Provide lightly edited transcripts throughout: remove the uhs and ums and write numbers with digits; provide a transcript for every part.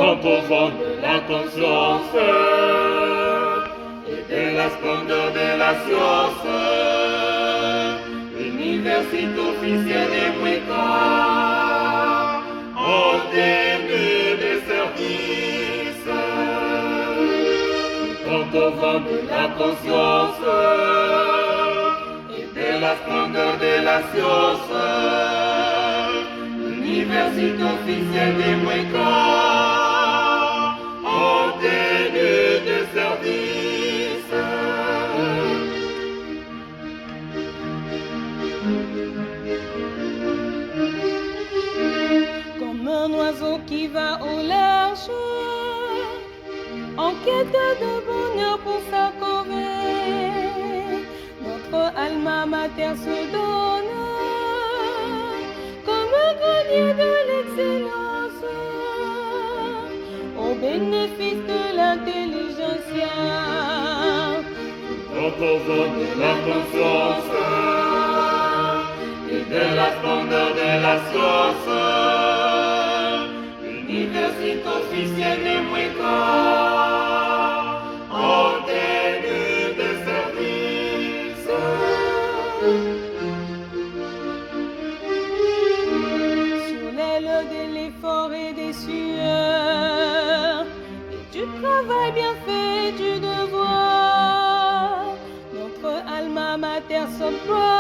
quand au vent de la conscience et de la splendeur de la science, l'université officielle des Mweka, en début de service, quand au vent de la conscience et de la splendeur de la science, l'université officielle des Mweka, en début de service. Comme un oiseau qui va au large, en quête de bonheur pour sa corvée, notre alma mater se donne comme un grenier de l'excellence au bénéfice de l'intelligentsia. Quand au vent de la conscience et de la splendeur de la science, l'université officielle des Mweka, en début de service. Sur l'aile de l'effort et des sueurs et du travail bien fait du devoir, notre alma mater s'emploie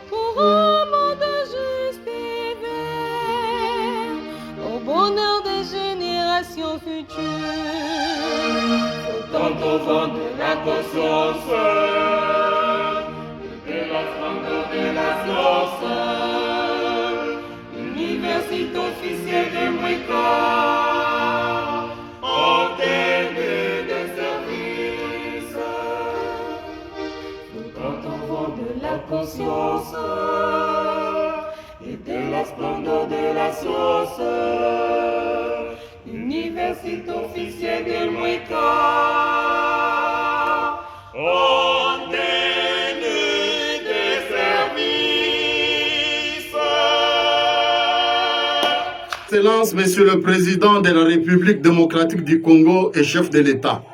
pour un monde juste et vert, au bonheur des générations futures. Quand au vent de la conscience et de la splendeur de la science, l'université officielle des Mweka, en début de service. Quand au vent de la conscience et de la splendeur de la science, l'université officielle des Mweka, en début de service. Excellence, Monsieur le Président de la République démocratique du Congo et chef de l'État,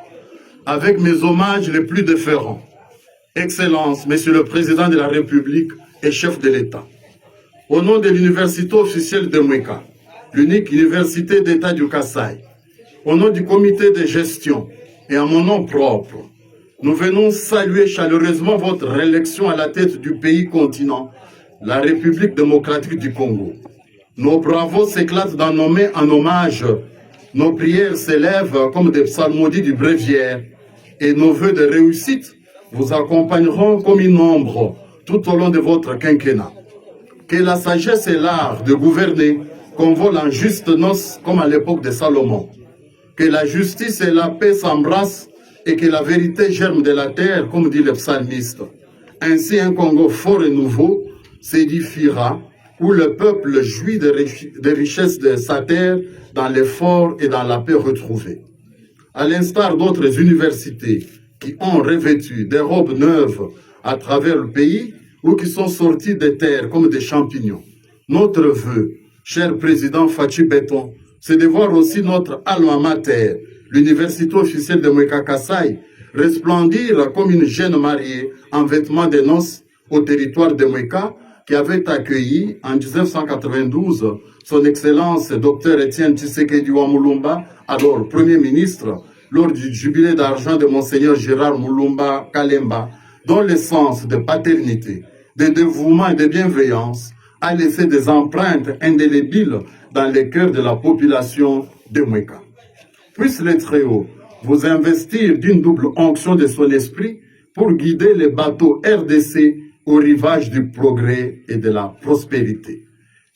avec mes hommages les plus déférents. Excellence, Monsieur le Président de la République et chef de l'État, au nom de l'université officielle de Mweka, l'unique université d'État du Kasaï, au nom du comité de gestion et à mon nom propre, nous venons saluer chaleureusement votre réélection à la tête du pays continent, la République démocratique du Congo. Nos bravos s'éclatent dans nos mains en hommage, nos prières s'élèvent comme des psalmodies du bréviaire et nos vœux de réussite vous accompagneront comme une ombre tout au long de votre quinquennat. Que la sagesse et l'art de gouverner convolent en juste noces comme à l'époque de Salomon. Que la justice et la paix s'embrassent et que la vérité germe de la terre, comme dit le psalmiste. Ainsi, un Congo fort et nouveau s'édifiera, où le peuple jouit des richesses de sa terre dans l'effort et dans la paix retrouvée. À l'instar d'autres universités qui ont revêtu des robes neuves à travers le pays ou qui sont sorties des terres comme des champignons. Notre vœu, cher président Fachi Béton, c'est de voir aussi notre alma mater, l'université officielle de Mweka Kasaï, resplendir comme une jeune mariée en vêtements de noces au territoire de Mweka, qui avait accueilli en 1992 son Excellence Dr Etienne Tshisekedi wa Mulumba, alors Premier ministre, lors du jubilé d'argent de Monseigneur Gérard Mulumba Kalemba, dont le sens de paternité, de dévouement et de bienveillance a laissé des empreintes indélébiles dans les cœurs de la population de Mweka. Puisse le Très-Haut vous investir d'une double onction de son esprit pour guider les bateaux RDC au rivage du progrès et de la prospérité.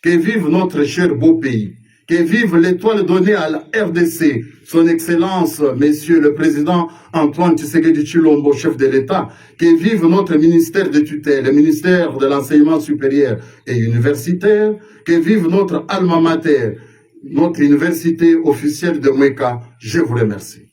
Que vive notre cher beau pays, que vive l'étoile donnée à la RDC, son Excellence, Monsieur le Président Antoine Tshisekedi Tshilombo, chef de l'État, que vive notre ministère de tutelle, le ministère de l'Enseignement supérieur et universitaire, que vive notre alma mater, notre université officielle de Mweka. Je vous remercie.